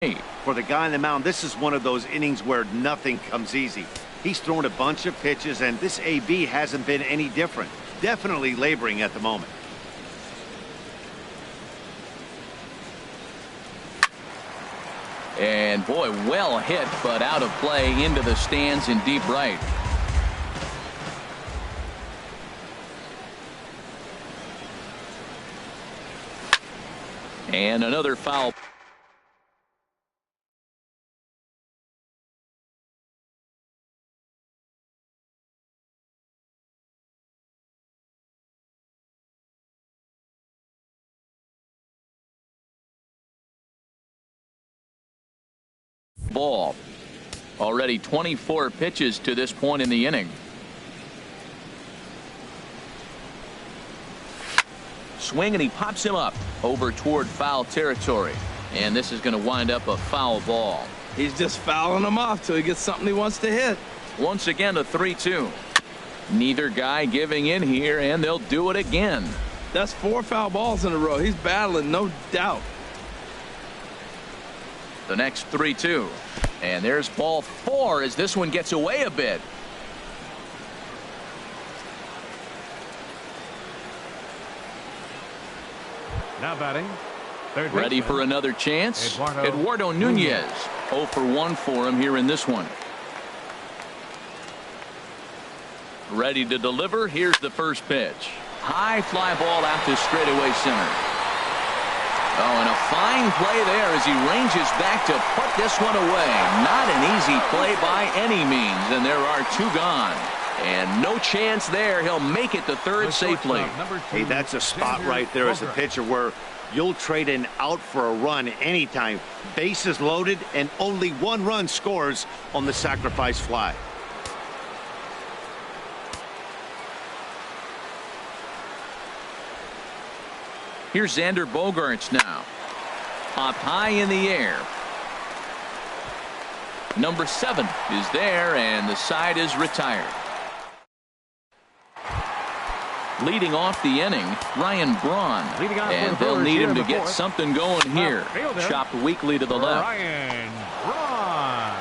For the guy on the mound, this is one of those innings where nothing comes easy. He's thrown a bunch of pitches, and this AB hasn't been any different. Definitely laboring at the moment. And boy, well hit, but out of play into the stands in deep right. And another foul. Ball. Already 24 pitches to this point in the inning. Swing, and he pops him up over toward foul territory. And this is going to wind up a foul ball. He's just fouling him off till he gets something he wants to hit. Once again, a 3-2. Neither guy giving in here, and they'll do it again. That's 4 foul balls in a row. He's battling, no doubt. The next 3-2. And there's ball 4 as this one gets away a bit. Now batting. Ready for another chance. Eduardo Nunez. 0 for 1 for him here in this one. Ready to deliver. Here's the first pitch. High fly ball out to straightaway center. Oh, and a fine play there as he ranges back to put this one away. Not an easy play by any means, and there are 2 gone. And no chance there. He'll make it to third safely. Hey, that's a spot right there as a pitcher where you'll trade an out for a run anytime. Bases loaded, and only 1 run scores on the sacrifice fly. Here's Xander Bogaerts now. Popped high in the air. Number 7 is there, and the side is retired. Leading off the inning, Ryan Braun. And they'll need him to get something going here. Chopped weakly to the left. Ryan Braun.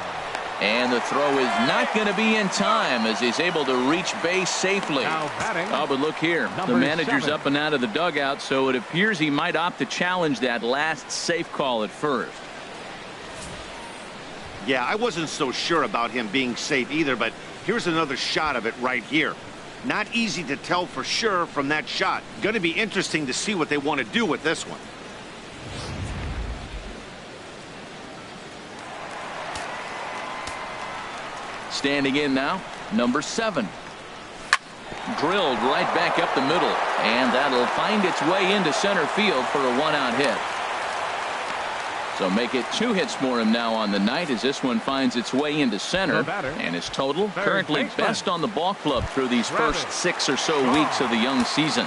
And the throw is not going to be in time as he's able to reach base safely. Oh, but look here. The manager's 7. up and out of the dugout, so it appears he might opt to challenge that last safe call at first. Yeah, I wasn't so sure about him being safe either, but here's another shot of it right here. Not easy to tell for sure from that shot. Going to be interesting to see what they want to do with this one. Standing in now, number 7. Drilled right back up the middle, and that'll find its way into center field for a 1-out hit. So make it 2 hits for him now on the night as this one finds its way into center. And his total currently best on the ball club through these first 6 or so weeks of the young season.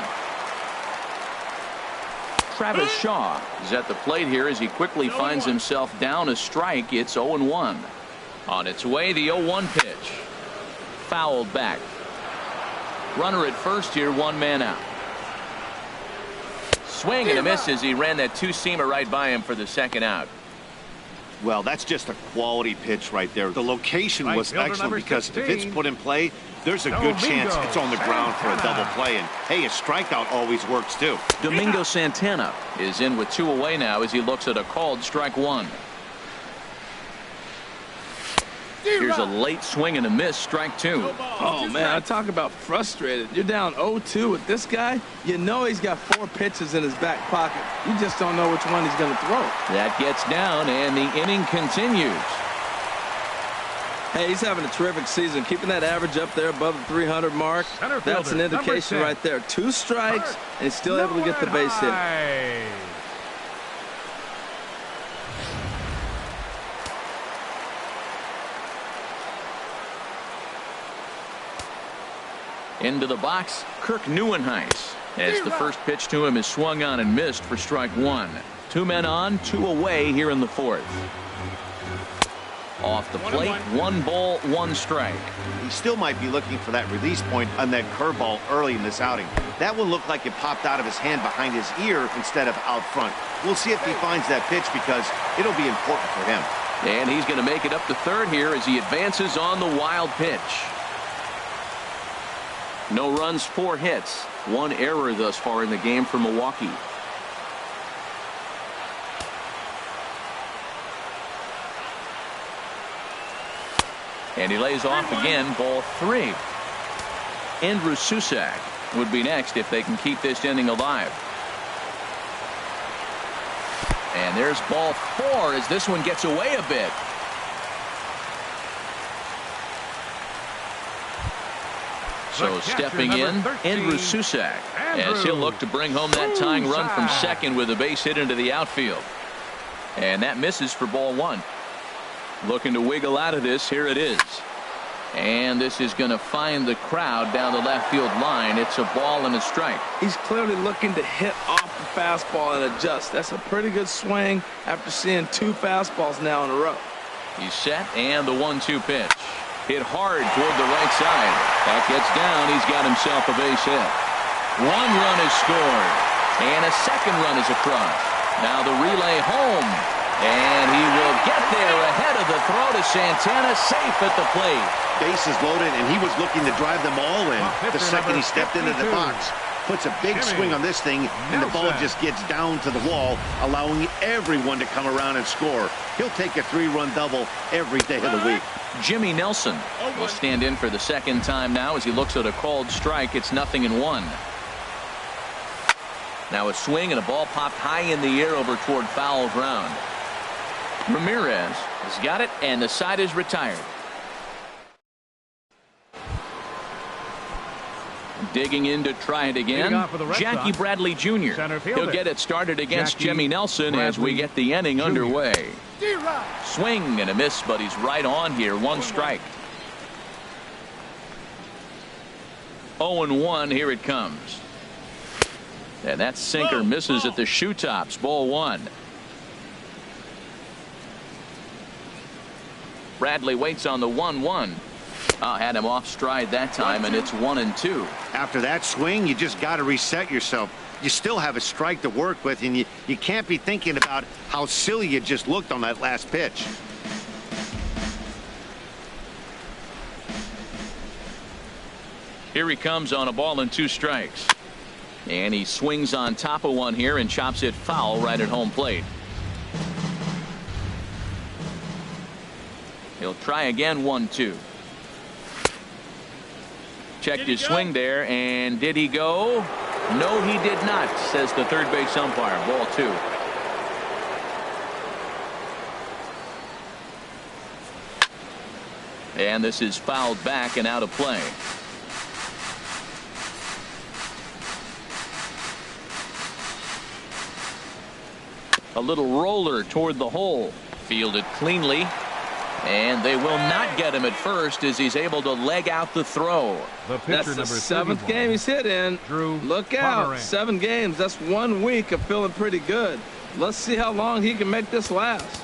Travis Shaw is at the plate here as he quickly finds himself down a strike. It's 0-1. On its way, the 0-1 pitch. Fouled back. Runner at first here, 1 man out. Swing and a miss as he ran that 2-seamer right by him for the 2nd out. Well, that's just a quality pitch right there. The location was excellent because if it's put in play, there's a good chance it's on the ground for a double play. And, hey, a strikeout always works, too. Domingo Santana is in with 2 away now as he looks at a called strike 1. Here's a late swing and a miss, strike 2. Oh, man, I talk about frustrated. You're down 0-2 with this guy. You know he's got 4 pitches in his back pocket. You just don't know which one he's going to throw. That gets down, and the inning continues. Hey, he's having a terrific season. Keeping that average up there above the 300 mark. That's an indication right there. 2 strikes, and he's still able to get the base hit. Into the box, Kirk Neuenhuis, as the first pitch to him is swung on and missed for strike 1. 2 men on, 2 away here in the 4th. Off the plate, 1 ball, 1 strike. He still might be looking for that release point on that curveball early in this outing. That one looked like it popped out of his hand behind his ear instead of out front. We'll see if he finds that pitch because it'll be important for him. And he's going to make it up to third here as he advances on the wild pitch. No runs, 4 hits. 1 error thus far in the game for Milwaukee. And he lays off again, ball 3. Andrew Susac would be next if they can keep this inning alive. And there's ball 4 as this one gets away a bit. So stepping in, Andrew Susac, as he'll look to bring home that tying run from second with a base hit into the outfield. And that misses for ball 1. Looking to wiggle out of this. Here it is. And this is going to find the crowd down the left field line. It's a ball and a strike. He's clearly looking to hit off the fastball and adjust. That's a pretty good swing after seeing 2 fastballs now in a row. He's set, and the 1-2 pitch. Hit hard toward the right side. That gets down. He's got himself a base hit. 1 run is scored. And a second run is across. Now the relay home. And he will get there ahead of the throw to Santana, safe at the plate. Bases loaded, and he was looking to drive them all in the second he stepped into the box. Puts a big swing on this thing, and the ball just gets down to the wall, allowing everyone to come around and score. He'll take a 3-run double every day of the week. Jimmy Nelson will stand in for the second time now as he looks at a called strike. It's 0-1. Now a swing and a ball popped high in the air over toward foul ground. Ramirez has got it, and the side is retired. Digging in to try it again, Jackie Bradley Jr. He'll get it started against Jimmy Nelson as we get the inning underway. Swing and a miss, but he's right on here. 1 strike. 0-1. Here it comes. And that sinker misses at the shoe tops. Ball 1. Bradley waits on the 1-1. Had him off stride that time, and it's 1-2. After that swing, you just got to reset yourself. You still have a strike to work with, and you can't be thinking about how silly you just looked on that last pitch. Here he comes on a ball and 2 strikes. And he swings on top of one here and chops it foul right at home plate. He'll try again. 1-2. Checked his swing there, and did he go? No, he did not, says the third base umpire. Ball 2. And this is fouled back and out of play. A little roller toward the hole. Fielded cleanly. And they will not get him at first as he's able to leg out the throw. That's the 7th game he's hit in. Look out. 7 games. That's 1 week of feeling pretty good. Let's see how long he can make this last.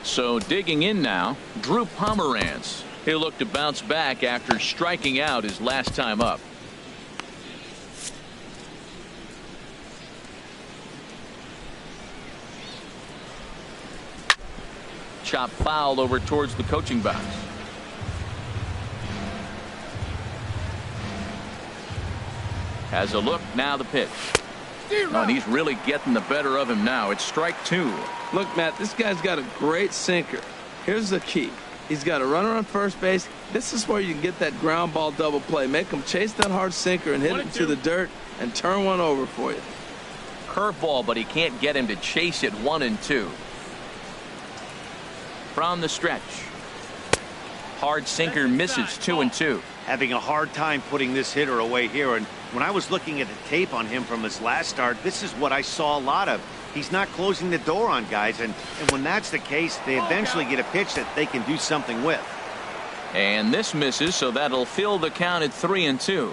So digging in now, Drew Pomerantz. He'll look to bounce back after striking out his last time up. Chop foul over towards the coaching box. Has a look. Now the pitch. Oh, and he's really getting the better of him now. It's strike 2. Look, Matt, this guy's got a great sinker. Here's the key. He's got a runner on first base. This is where you can get that ground ball double play. Make him chase that hard sinker and hit it into the dirt and turn one over for you. Curveball, but he can't get him to chase it. 1-2. From the stretch. Hard sinker misses. 2-2. Having a hard time putting this hitter away here. And when I was looking at the tape on him from his last start, this is what I saw a lot of. He's not closing the door on guys. And when that's the case, they eventually get a pitch that they can do something with. And this misses, so that'll fill the count at 3-2.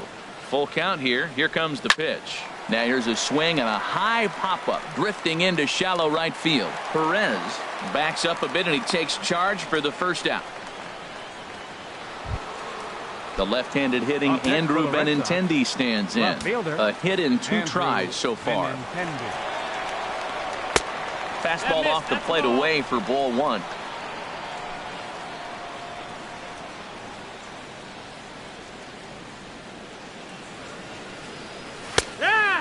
Full count here. Here comes the pitch. Now here's a swing and a high pop-up drifting into shallow right field. Perez backs up a bit and he takes charge for the first out. The left-handed hitting Andrew Benintendi stands in. A hit in 2 tries so far. Fastball off the plate away for ball 1.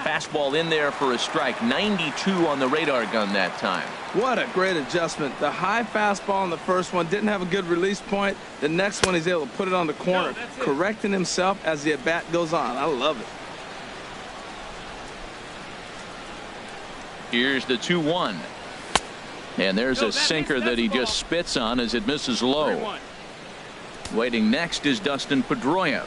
Fastball in there for a strike. 92 on the radar gun that time. What a great adjustment. The high fastball in the first one didn't have a good release point. The next one he's able to put it on the corner, correcting himself as the at-bat goes on. I love it. Here's the 2-1. And there's a sinker that he just spits on as it misses low. Waiting next is Dustin Pedroia.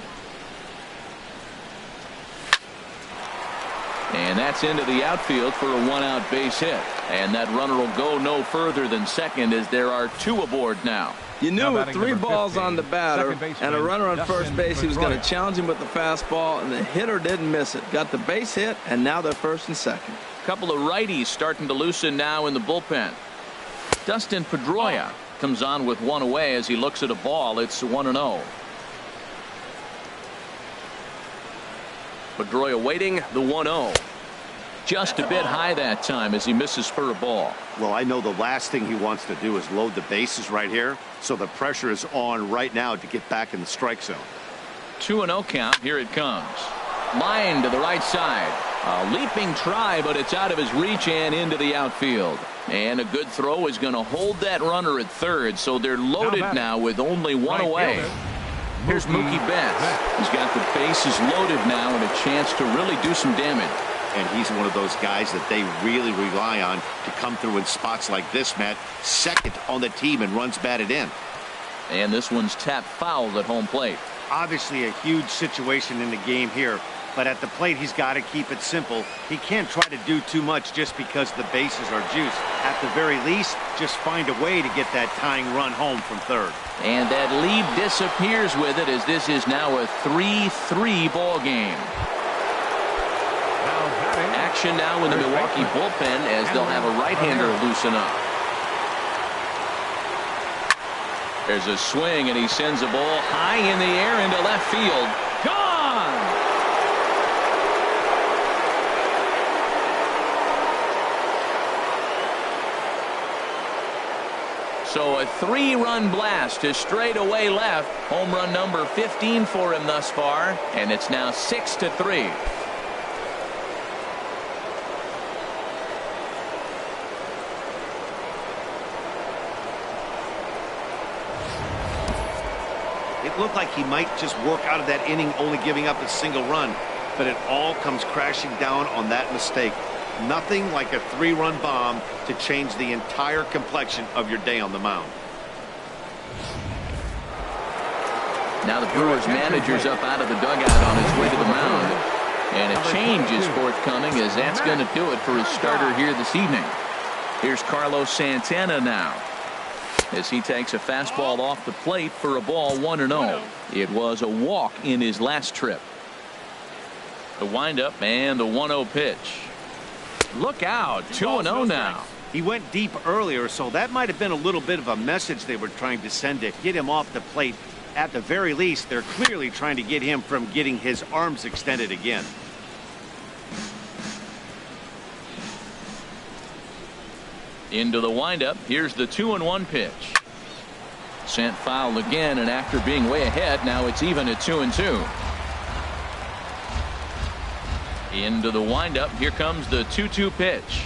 And that's into the outfield for a 1-out base hit. And that runner will go no further than second as there are 2 aboard now. You knew with 3 balls on the batter and a runner on first base, he was going to challenge him with the fastball, and the hitter didn't miss it. Got the base hit, and now they're first and second. A couple of righties starting to loosen now in the bullpen. Dustin Pedroia comes on with 1 away as he looks at a ball. It's 1-0. Pedroia waiting the 1-0. Just a bit high that time as he misses for a ball. Well, I know the last thing he wants to do is load the bases right here, so the pressure is on right now to get back in the strike zone. 2-0 count. Here it comes. Line to the right side. A leaping try, but it's out of his reach and into the outfield. And a good throw is going to hold that runner at third, so they're loaded now with only 1 away. Here's Mookie Betts. He's got the bases loaded now and a chance to really do some damage. And he's one of those guys that they really rely on to come through in spots like this, Matt. Second on the team and runs batted in. And this one's tapped foul at home plate. Obviously a huge situation in the game here, but at the plate he's got to keep it simple. He can't try to do too much just because the bases are juiced. At the very least, just find a way to get that tying run home from third. And that lead disappears with it as this is now a 3-3 ball game. Action now in the Milwaukee bullpen as they'll have a right-hander loosen up. There's a swing and he sends a ball high in the air into left field. Gone! So a 3-run blast to straightaway left. Home run number 15 for him thus far, and it's now 6-3. It looked like he might just work out of that inning only giving up a single run, but it all comes crashing down on that mistake. Nothing like a 3-run bomb to change the entire complexion of your day on the mound. Now the Brewers manager's up out of the dugout on his way to the mound. And a change is forthcoming as that's going to do it for his starter here this evening. Here's Carlos Santana now as he takes a fastball off the plate for a ball 1-0. It was a walk in his last trip. The windup and the 1-0 pitch. Look out, 2-0 now. He went deep earlier, so that might have been a little bit of a message they were trying to send to get him off the plate. At the very least, they're clearly trying to get him from getting his arms extended again. Into the windup. Here's the 2-1 pitch. Sent foul again, and after being way ahead, now it's even at 2-2. Into the windup. Here comes the 2-2 pitch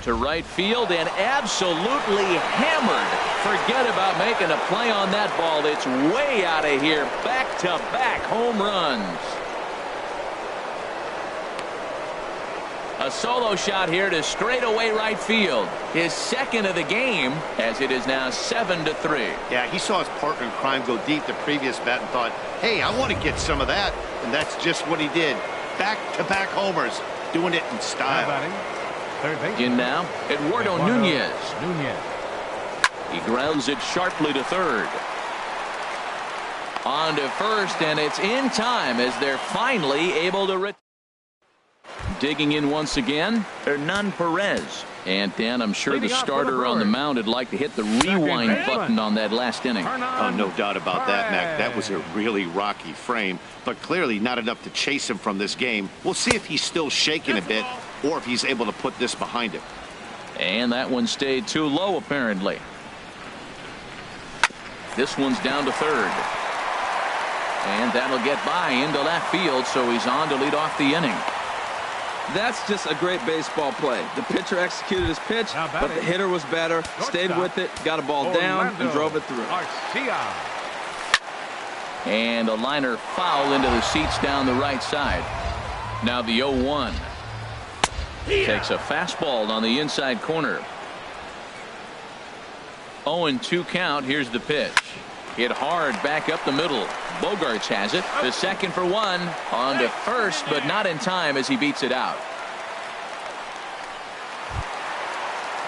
to right field and absolutely hammered. Forget about making a play on that ball. It's way out of here. Back-to-back home runs. A solo shot here to straightaway right field. His second of the game as it is now 7-3. Yeah, he saw his partner in crime go deep the previous bat and thought, hey, I want to get some of that. And that's just what he did. Back-to-back homers, doing it in style. In now, Eduardo Nunez. He grounds it sharply to third. On to first, and it's in time as they're finally able to Digging in once again, Hernan Perez. And Dan, I'm sure the starter on the mound would like to hit the rewind button on that last inning. Oh, no doubt about that, Mac. That was a really rocky frame, but clearly not enough to chase him from this game. We'll see if he's still shaking a bit or if he's able to put this behind him. And that one stayed too low, apparently. This one's down to third. And that'll get by into left field, so he's on to lead off the inning. That's just a great baseball play. The pitcher executed his pitch, but the hitter was better, stayed with it, got a ball down, and drove it through. And a liner foul into the seats down the right side. Now the 0-1. Takes a fastball on the inside corner. 0-2 count. Here's the pitch. Hit hard back up the middle. Bogarts has it to second for one. On to first, but not in time as he beats it out.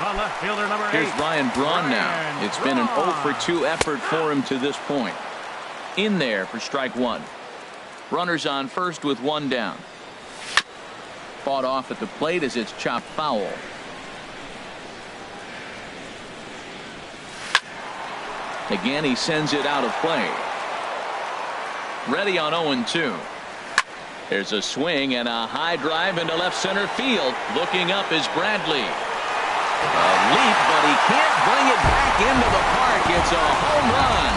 Left fielder number 8. Here's Ryan Braun now. It's been an 0-for-2 effort for him to this point. In there for strike one. Runners on first with one down. Fought off at the plate as it's chopped foul. Again, he sends it out of play. Ready on 0-2. There's a swing and a high drive into left center field. Looking up is Bradley. A leap, but he can't bring it back into the park. It's a home run.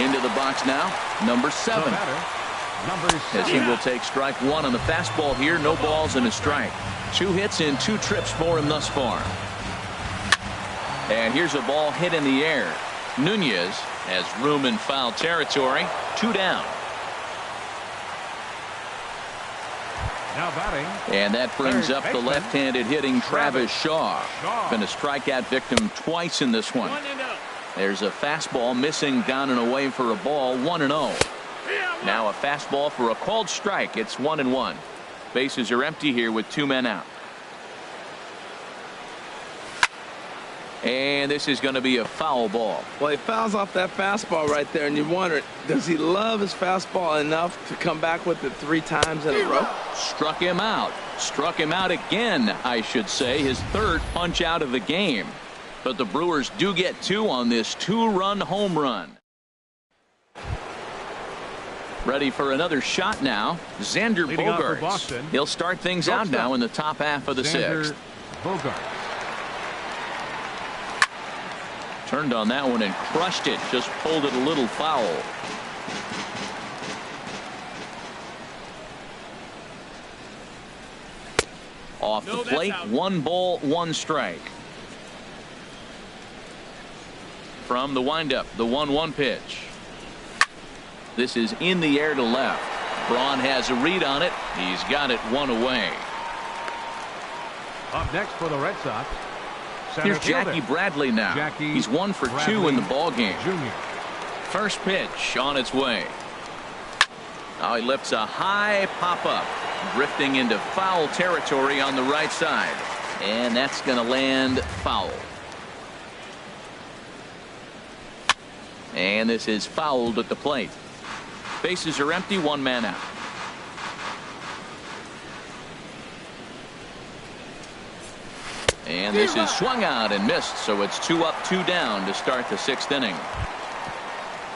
Into the box now, number 7. As he will take strike one on the fastball here. No balls and a strike. 2 hits in 2 trips for him thus far. And here's a ball hit in the air. Nunez has room in foul territory. 2 down. Now batting. And that brings up the left-handed hitting Travis Shaw. Been a strikeout victim twice in this one. There's a fastball missing down and away for a ball. 1-0. Now a fastball for a called strike. It's 1-1. Bases are empty here with 2 men out. And this is going to be a foul ball. Well, he fouls off that fastball right there, and you wonder, does he love his fastball enough to come back with it 3 times in a row? Struck him out. Struck him out again, I should say. His 3rd punch out of the game. But the Brewers do get 2 on this 2-run home run. Ready for another shot now. Xander Bogaerts. He'll start things out now in the top half of the 6th. Bogaerts. Turned on that one and crushed it. Just pulled it a little foul. Off the plate, 1 ball, 1 strike. From the windup, the 1-1 pitch. This is in the air to left. Braun has a read on it. He's got it 1 away. Up next for the Red Sox. Here's Jackie Bradley now. He's 1 for 2 in the ball game. Jr. First pitch on its way. Now he lifts a high pop-up, drifting into foul territory on the right side. And that's going to land foul. And this is fouled at the plate. Bases are empty, 1 man out. And this is swung out and missed, so it's 2 up, 2 down to start the 6th inning.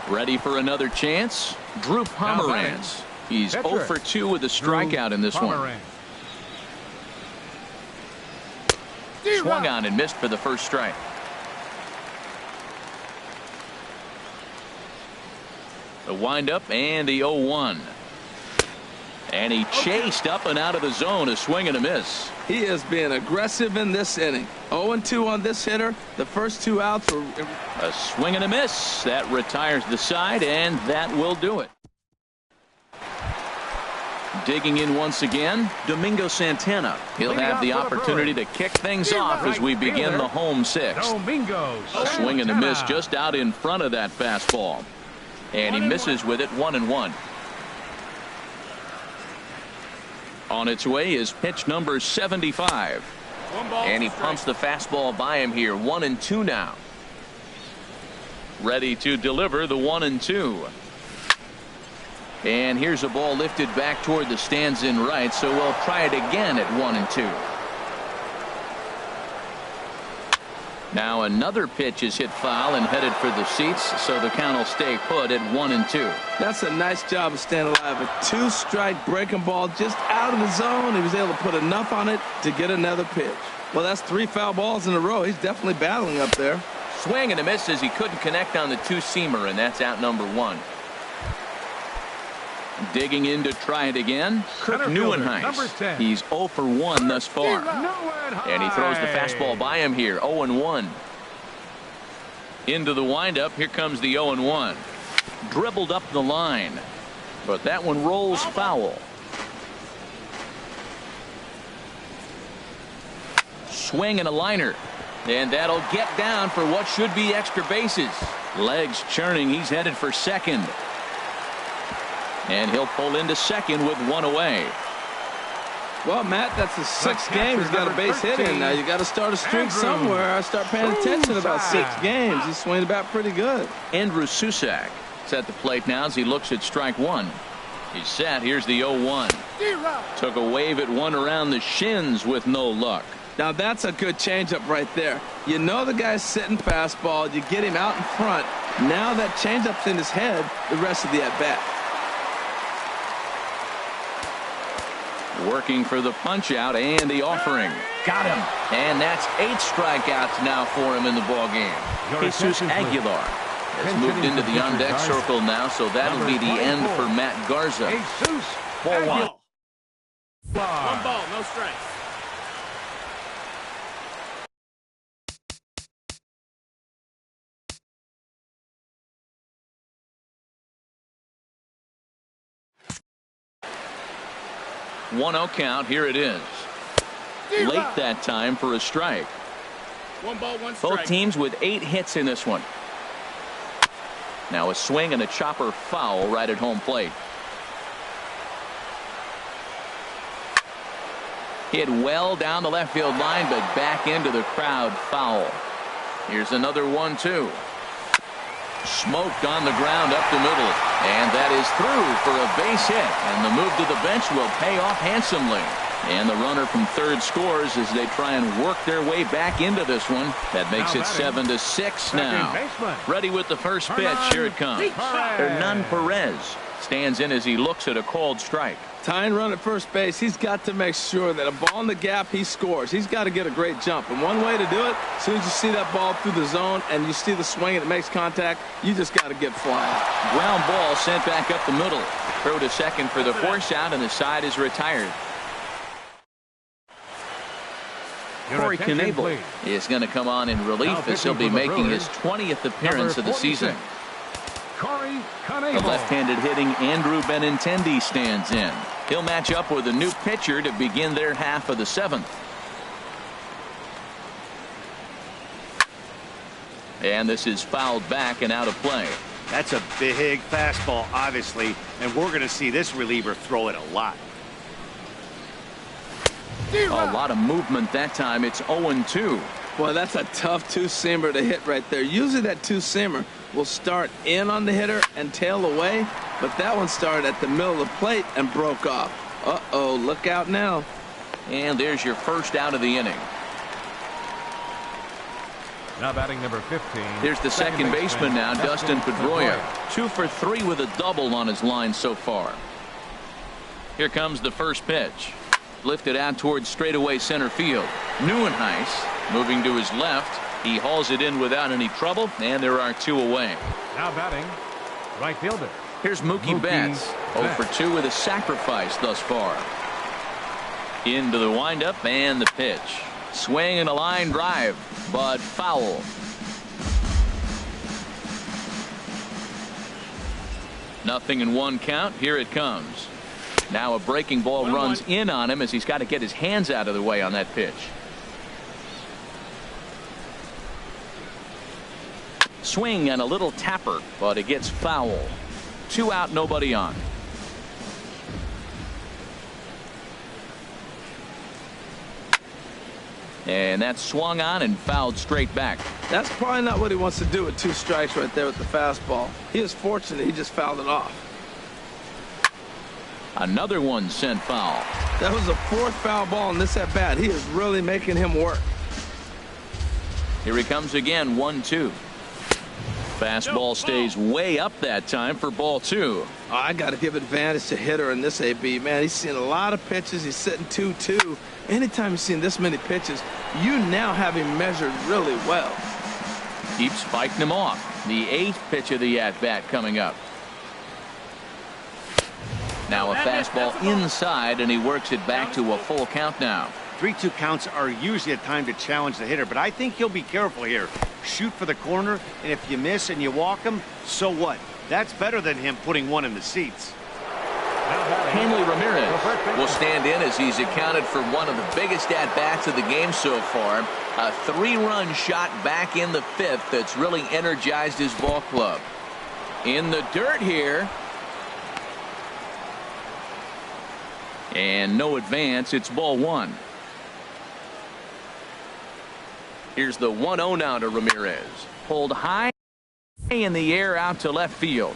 Ready for another chance? Drew Pomeranz. He's 0 for 2 with a strikeout in this one. Swung on and missed for the first strike. The windup and the 0-1. And he chased up and out of the zone, a swing and a miss. He is being aggressive in this inning. 0-2 on this hitter. The first 2 outs were a swing and a miss. That retires the side, and that will do it. Digging in once again, Domingo Santana. He'll have the opportunity to kick things off as we begin the home 6th. A swing and a miss just out in front of that fastball. And he misses with it 1-1. On its way is pitch number 75. And he pumps the fastball by him here. 1-2 now. Ready to deliver the 1-2. And here's a ball lifted back toward the stands in right, so we'll try it again at 1-2. Now another pitch is hit foul and headed for the seats, so the count will stay put at 1-2. That's a nice job of staying alive. A 2-strike breaking ball just out of the zone. He was able to put enough on it to get another pitch. Well, that's 3 foul balls in a row. He's definitely battling up there. Swing and a miss as he couldn't connect on the 2-seamer, and that's out number 1. Digging in to try it again, Kirk Neuenheis. He's 0 for 1 thus far. And he throws the fastball by him here, 0-1. Into the windup, here comes the 0-1. Dribbled up the line, but that one rolls foul. Swing and a liner, and that'll get down for what should be extra bases. Legs churning, he's headed for second. And he'll pull into second with 1 away. Well, Matt, that's the 6th game. He's got a base hit in. Now you got to start a streak somewhere. I start paying attention about 6 games. He's swinging the bat pretty good. Andrew Susac is at the plate now as he looks at strike 1. He's set. Here's the 0-1. Took a wave at one around the shins with no luck. Now that's a good changeup right there. You know the guy's sitting fastball. You get him out in front. Now that changeup's in his head the rest of the at-bat. Working for the punch out and the offering. Got him. And that's 8 strikeouts now for him in the ball game. Jesus Aguilar has moved into the on-deck circle now, so that'll be the end for Matt Garza. 4-1. 1 ball, no strikes. One 1-0 count. Here it is. Late that time for a strike. 1 ball, 1 strike. Both teams with 8 hits in this one. Now a swing and a chopper foul right at home plate. Hit well down the left field line, but back into the crowd, foul. Here's another 1-2. Smoked on the ground up the middle, and that is through for a base hit, and the move to the bench will pay off handsomely. And the runner from third scores as they try and work their way back into this one. That makes it 7-6 now. Ready with the first pitch. Here it comes. Hernan Perez stands in as he looks at a called strike. Tying run at first base, he's got to make sure that a ball in the gap, he scores. He's got to get a great jump. And one way to do it, as soon as you see that ball through the zone and you see the swing and it makes contact, you just got to get flying. Ground ball sent back up the middle. Throw to second for the force out, and the side is retired. Corey Knebel is going to come on in relief as he'll be making his 20th appearance of the season. The left-handed hitting Andrew Benintendi stands in. He'll match up with a new pitcher to begin their half of the 7th. And this is fouled back and out of play. That's a big fastball, obviously, and we're going to see this reliever throw it a lot. A lot of movement that time. It's 0-2. Boy, that's a tough 2-seamer to hit right there. Usually that 2-seamer will start in on the hitter and tail away, but that one started at the middle of the plate and broke off. Uh-oh, look out now. And there's your first out of the inning. Now batting number 15. Here's the second baseman now, Dustin Pedroia. 2 for 3 with a double on his line so far. Here comes the first pitch. Lifted out towards straightaway center field. Neuenheis moving to his left. He hauls it in without any trouble, and there are 2 away. Now batting, right fielder. Here's Mookie Betts. 0 for 2 with a sacrifice thus far. Into the windup and the pitch. Swing and a line drive, but foul. Nothing in 1 count. Here it comes. Now a breaking ball runs in on him as he's got to get his hands out of the way on that pitch. Swing and a little tapper, but it gets foul. 2 out, nobody on. And that's swung on and fouled straight back. That's probably not what he wants to do with 2 strikes right there with the fastball. He is fortunate he just fouled it off. Another one sent foul. That was a fourth foul ball in this at bat. He is really making him work. Here he comes again, 1-2. Fastball stays way up that time for ball 2. Oh, I got to give advantage to hitter in this AB. Man, he's seen a lot of pitches. He's sitting 2-2. Anytime you've seen this many pitches, you now have him measured really well. Keeps fighting him off. The 8th pitch of the at-bat coming up. Now a fastball inside, and he works it back to a full count now. 3-2 counts are usually a time to challenge the hitter, but I think he'll be careful here. Shoot for the corner, and if you miss and you walk him, so what? That's better than him putting one in the seats. Hanley Ramirez will stand in as he's accounted for one of the biggest at-bats of the game so far. A 3-run shot back in the 5th that's really energized his ball club. In the dirt here. And no advance. It's ball 1. Here's the 1-0 now to Ramirez. Pulled high in the air out to left field.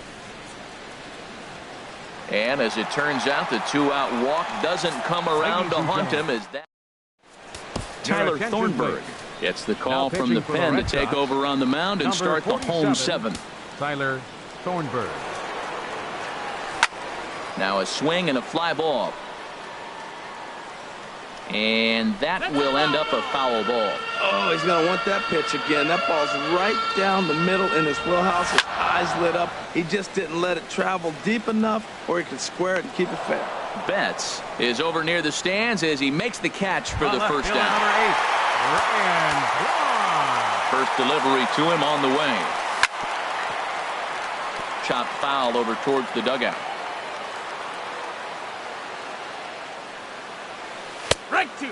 And as it turns out, the 2-out walk doesn't come around to haunt him as that. Tyler Thornburg gets the call from the pen to take over on the mound and start the home 7th. Tyler Thornburg. Now a swing and a fly ball. And that will end up a foul ball. Oh, he's going to want that pitch again. That ball's right down the middle in his wheelhouse. His eyes lit up. He just didn't let it travel deep enough where he could square it and keep it fair. Betts is over near the stands as he makes the catch for the first down. First delivery to him on the way. Chopped foul over towards the dugout.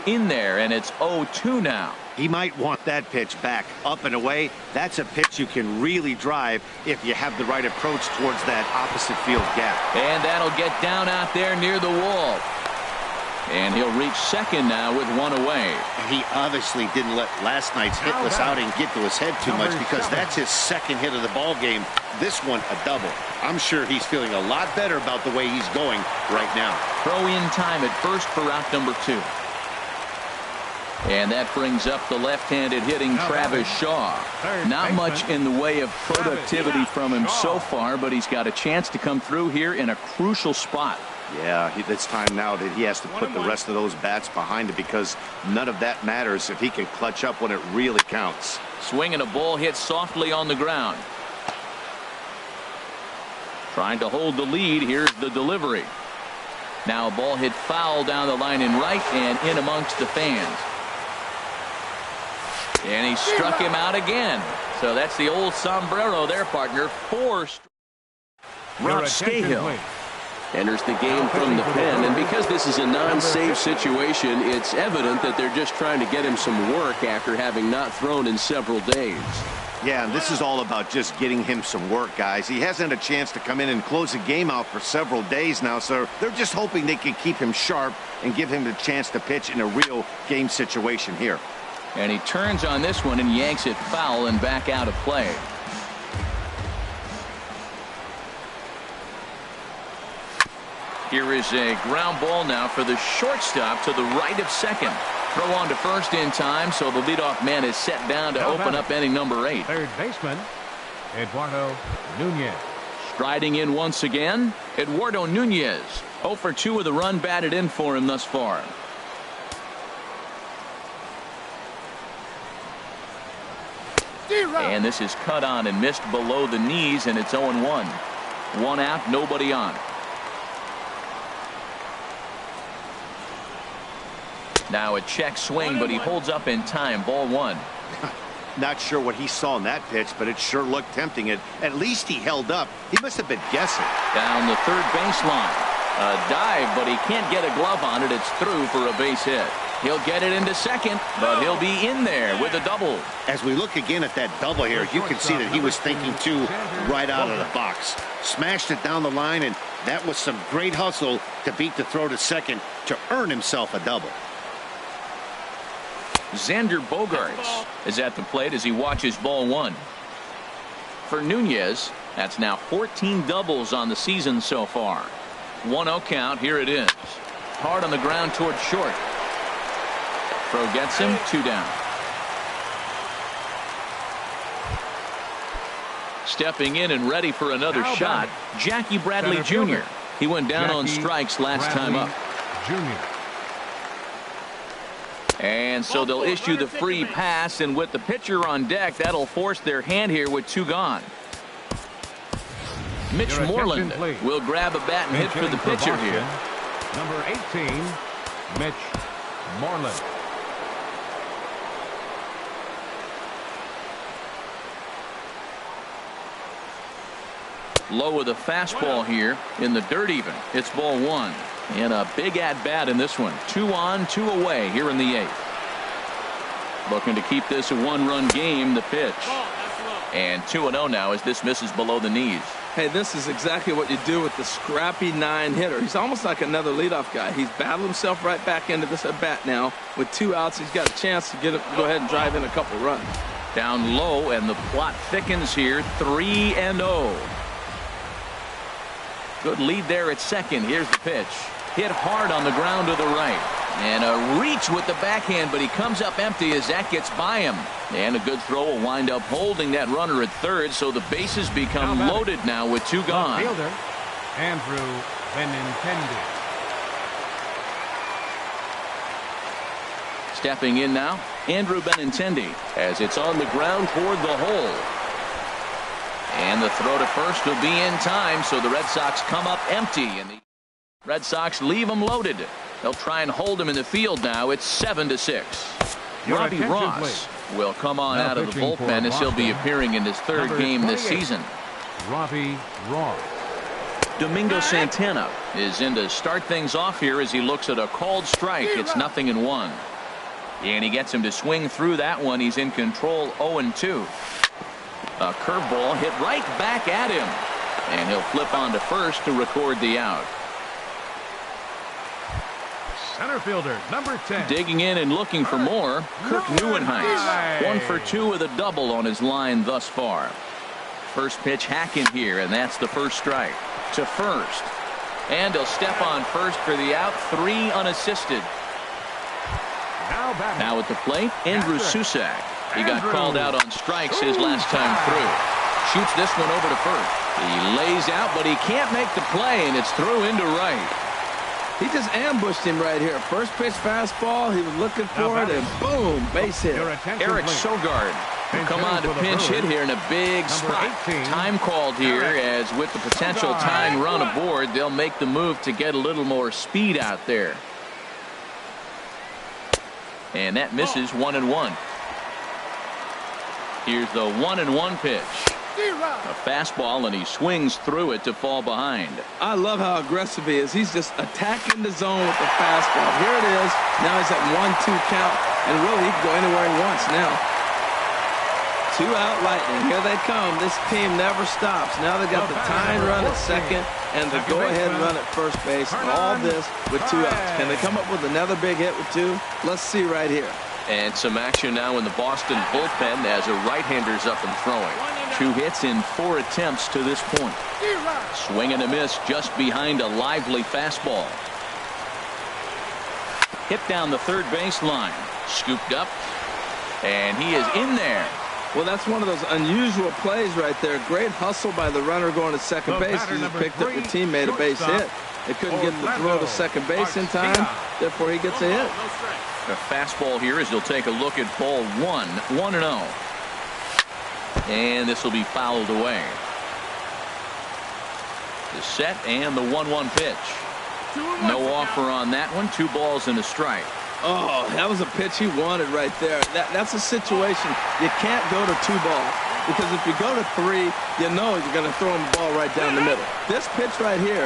In there, and it's 0-2 now. He might want that pitch back up and away. That's a pitch you can really drive if you have the right approach towards that opposite field gap. And that'll get down out there near the wall. And he'll reach second now with one away. He obviously didn't let last night's hitless outing get to his head too much, because that's his second hit of the ball game. This one a double. I'm sure he's feeling a lot better about the way he's going right now. Throw in time at first for route number 2. And that brings up the left-handed hitting Travis Shaw. Not much in the way of productivity from him so far, but he's got a chance to come through here in a crucial spot. Yeah, it's time now that he has to put the rest of those bats behind him, because none of that matters if he can clutch up when it really counts. Swing and a ball hit softly on the ground. Trying to hold the lead. Here's the delivery. Now a ball hit foul down the line in right and in amongst the fans. And he struck him out again. So that's the old sombrero there, partner. 4 Rob Scahill enters the game from the pen, and because this is a non-save situation, it's evident that they're just trying to get him some work after having not thrown in several days. Yeah, and this is all about just getting him some work, guys. He hasn't had a chance to come in and close the game out for several days now, so they're just hoping they can keep him sharp and give him the chance to pitch in a real game situation here. And he turns on this one and yanks it foul and back out of play. Here is a ground ball now for the shortstop to the right of second. Throw on to first in time, so the leadoff man is set down to open up inning number 8. Third baseman, Eduardo Nunez. Striding in once again, Eduardo Nunez. 0 for 2 with a run batted in for him thus far. And this is cut on and missed below the knees, and it's 0-1. 1 out, nobody on. Now a check swing, but he holds up in time. Ball 1. Not sure what he saw in that pitch, but it sure looked tempting. At least he held up. He must have been guessing. Down the third baseline. A dive, but he can't get a glove on it. It's through for a base hit. He'll get it into second, but he'll be in there with a double. As we look again at that double here, you can see that he was thinking too right out of the box. Smashed it down the line, and that was some great hustle to beat the throw to second to earn himself a double. Xander Bogaerts is at the plate as he watches ball 1. For Nunez, that's now 14 doubles on the season so far. 1-0 count. Here it is. Hard on the ground towards short. Throw gets him. 2 down. Stepping in and ready for another shot, Jackie Bradley Jr. He went down on strikes last time up. Jr. And so they'll issue the free pass, and with the pitcher on deck, that'll force their hand here with 2 gone. Mitch Moreland will grab a bat and hit for the pitcher here. Number 18, Mitch Moreland. Low with a fastball here in the dirt even. It's ball 1. And a big at-bat in this one. 2 on, 2 away here in the 8th. Looking to keep this a 1-run game, the pitch. And 2-0 now as this misses below the knees. Hey, this is exactly what you do with the scrappy 9 hitter. He's almost like another leadoff guy. He's battled himself right back into this at bat now. With 2 outs, he's got a chance to go ahead and drive in a couple runs. Down low, and the plot thickens here. 3-0. Good lead there at second. Here's the pitch. Hit hard on the ground to the right. And a reach with the backhand, but he comes up empty as that gets by him. And a good throw will wind up holding that runner at third, so the bases become loaded now with 2 gone. Fielder, Andrew Benintendi. Stepping in now, Andrew Benintendi, as it's on the ground toward the hole. And the throw to first will be in time, so the Red Sox come up empty, and the Red Sox leave them loaded. They'll try and hold him in the field now. It's 7-6. Robbie Ross will come on out of the bullpen as he'll be appearing in his 3rd game this season. Robbie Ross. Domingo Santana is in to start things off here as he looks at a called strike. It's 0-1. And he gets him to swing through that one. He's in control. 0-2. A curveball hit right back at him. And he'll flip on to first to record the out. Center fielder, number 10. Digging in and looking for more, Kirk Neuenheim. 1 for 2 with a double on his line thus far. First pitch hacking here, and that's the first strike. To first. And he'll step on first for the out. 3 unassisted. Now at the plate, Andrew Susac. He got called out on strikes his last time through. Shoots this one over to first. He lays out, but he can't make the play, and it's through into right. He just ambushed him right here. First pitch fastball. He was looking for it, and boom, base hit. Eric Sogard will come on to pinch hit here in a big spot. Time called here, as with the potential tying run aboard, they'll make the move to get a little more speed out there. And that misses 1-1. Here's the 1-1 pitch. A fastball, and he swings through it to fall behind. I love how aggressive he is. He's just attacking the zone with the fastball. Here it is. Now he's at 1-2 count, and really he can go anywhere he wants now. 2 out Lightning. Here they come. This team never stops. Now they got the tying run at second and the go-ahead run at first base. And all this with 2 outs. Can they come up with another big hit with 2? Let's see right here. And some action now in the Boston bullpen as a right-hander's up and throwing. 2 hits in 4 attempts to this point. Swing and a miss just behind a lively fastball. Hit down the third baseline. Scooped up. And he is in there. Well, that's one of those unusual plays right there. Great hustle by the runner going to second base. He just picked up the teammate a base hit. They couldn't get the throw to second base in time. Therefore, he gets a hit. A fastball here as he'll take a look at ball 1. 1-0. And this will be fouled away. The set and the 1-1 pitch. No offer on that one. 2 balls and a strike. Oh, that was a pitch he wanted right there. That's a situation you can't go to 2 balls, because if you go to 3, you know you're going to throw him the ball right down the middle. This pitch right here,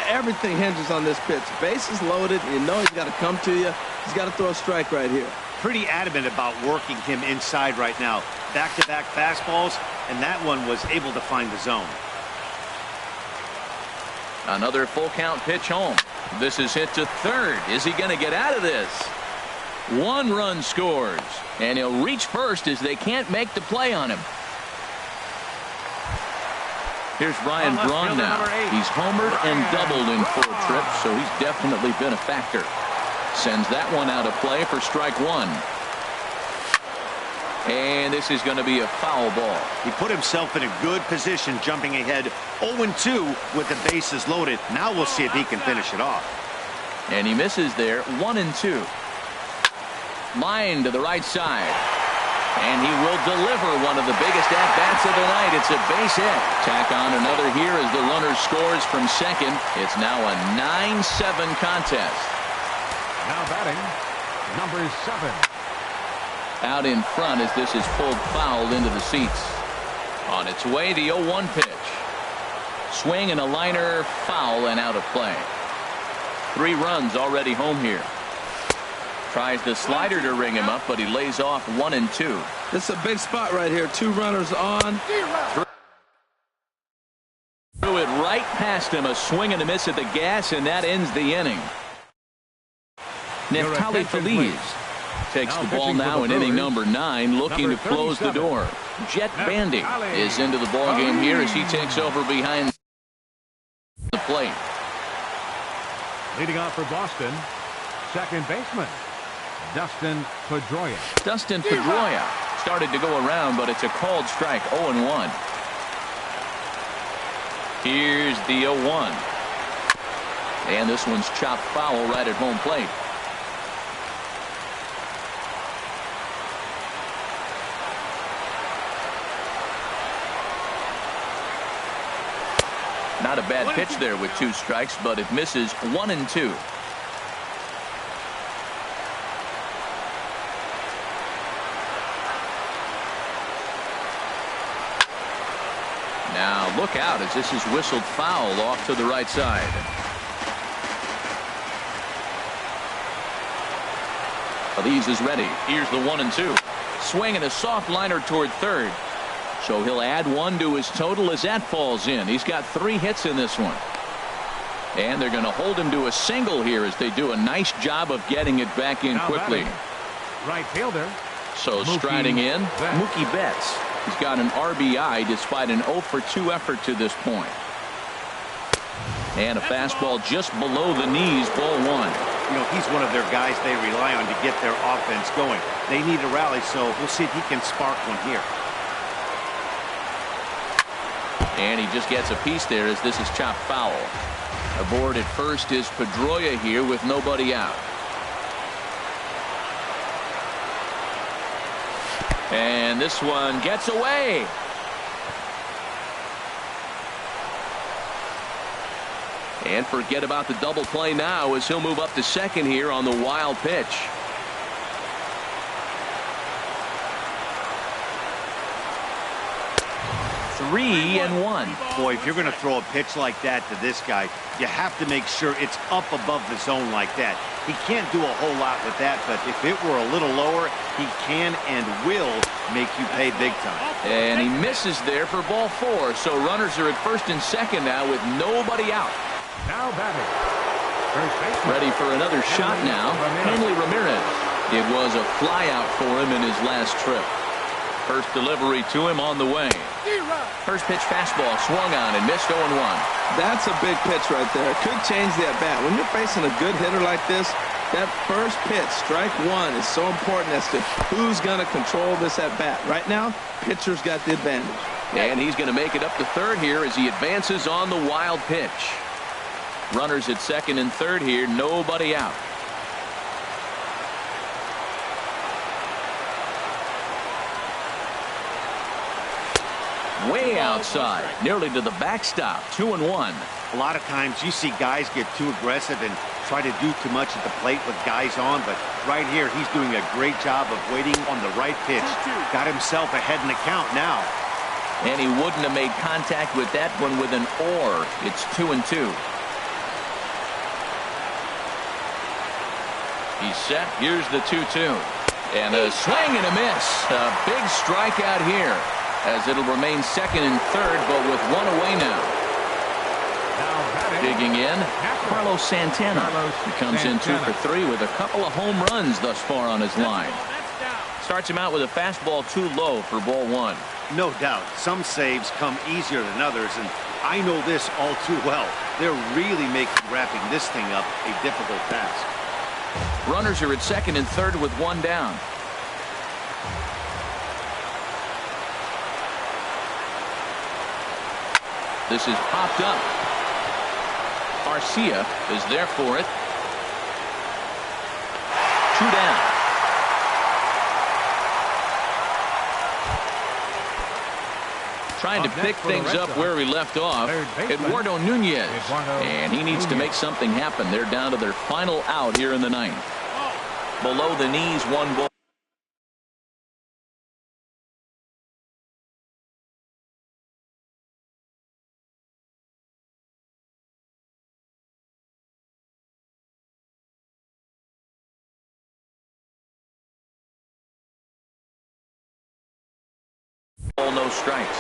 everything hinges on this pitch. Base is loaded. You know he's got to come to you. He's got to throw a strike right here. Pretty adamant about working him inside right now. Back-to-back fastballs, and that one was able to find the zone. Another full count pitch home. This is hit to third. Is he going to get out of this? 1 run scores, and he'll reach first as they can't make the play on him. Here's Ryan Braun now. He's homered and doubled in 4 trips, so he's definitely been a factor. Sends that one out of play for strike 1. And this is going to be a foul ball. He put himself in a good position jumping ahead 0-2 with the bases loaded. Now we'll see if he can finish it off. And he misses there. 1-2. Line to the right side. And he will deliver one of the biggest at-bats of the night. It's a base hit. Tack on another here as the runner scores from second. It's now a 9-7 contest. Now batting, number 7. Out in front as this is pulled foul into the seats. On its way, the 0-1 pitch. Swing and a liner, foul and out of play. 3 runs already home here. Tries the slider to ring him up, but he lays off 1-2. This is a big spot right here. 2 runners on. Threw it right past him. A swing and a miss at the gas, and that ends the inning. Neftali Feliz takes the ball now in inning number 9, looking to close the door. Jet Bandy is into the ball game here as he takes over behind the plate. Leading off for Boston, second baseman, Dustin Pedroia. Dustin Pedroia started to go around, but it's a called strike. 0-1. Here's the 0-1. And this one's chopped foul right at home plate. Not a bad pitch there with 2 strikes, but it misses. 1-2. Now look out as this is whistled foul off to the right side. Feliz is ready. Here's the 1-2. Swing and a soft liner toward third. So he'll add 1 to his total as that falls in. He's got 3 hits in this one. And they're going to hold him to a single here as they do a nice job of getting it back in quickly. Right fielder. So striding in, Mookie Betts. He's got an RBI despite an 0-for-2 effort to this point. And a fastball just below the knees, ball 1. You know, he's one of their guys they rely on to get their offense going. They need a rally, so we'll see if he can spark one here. And he just gets a piece there as this is chopped foul. Aboard at first is Pedroia here with nobody out. And this one gets away. And forget about the double play now as he'll move up to second here on the wild pitch. Three and 1. Boy, if you're going to throw a pitch like that to this guy, you have to make sure it's up above the zone like that. He can't do a whole lot with that, but if it were a little lower, he can and will make you pay big time. And he misses there for ball 4. So runners are at first and second now with nobody out. Now batting, first baseman. Ready for another shot now. Hanley Ramirez. It was a fly out for him in his last trip. First delivery to him on the way. First pitch fastball swung on and missed 0-1. That's a big pitch right there. Could change the at-bat. When you're facing a good hitter like this, that first pitch, strike 1, is so important as to who's going to control this at-bat. Right now, pitcher's got the advantage. And he's going to make it up to third here as he advances on the wild pitch. Runners at second and third here, nobody out. Way outside, nearly to the backstop. 2-1. A lot of times you see guys get too aggressive and try to do too much at the plate with guys on, but right here he's doing a great job of waiting on the right pitch. Got himself ahead in the count now. And he wouldn't have made contact with that one with an or. It's 2-2. He's set. Here's the 2-2. And a swing and a miss. A big strikeout here, as it'll remain second and third, but with 1 away now. Digging in, Carlos Santana. He comes in 2 for 3 with a couple of home runs thus far on his line. starts him out with a fastball too low for ball one. No doubt. Some saves come easier than others, and I know this all too well. They're really making wrapping this thing up a difficult task. Runners are at second and third with one down. This is popped up. Garcia is there for it. 2 down. Trying to pick things up where we left off. Eduardo Nunez. And he needs to make something happen. They're down to their final out here in the ninth. Below the knees, 1 ball. No strikes.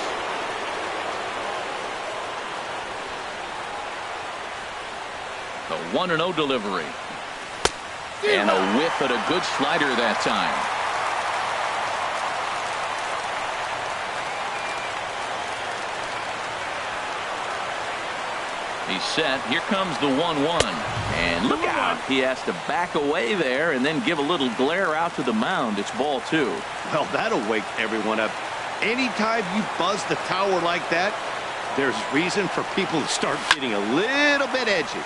The 1-0 delivery. And a whiff at a good slider that time. He's set. Here comes the 1-1. And look out. He has to back away there and then give a little glare out to the mound. It's ball 2. Well, that'll wake everyone up. Anytime you buzz the tower like that, there's reason for people to start getting a little bit edgy.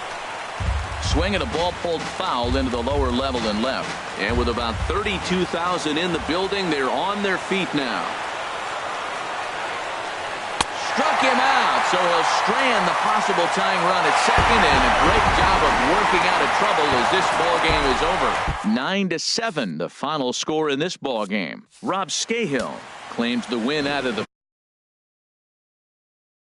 Swing and a ball pulled foul into the lower level and left. And with about 32,000 in the building, they're on their feet now. Struck him out, so he'll strand the possible tying run at second, and a great job of working out of trouble as this ball game is over. 9-7, the final score in this ball game. Rob Scahill claims the win out of the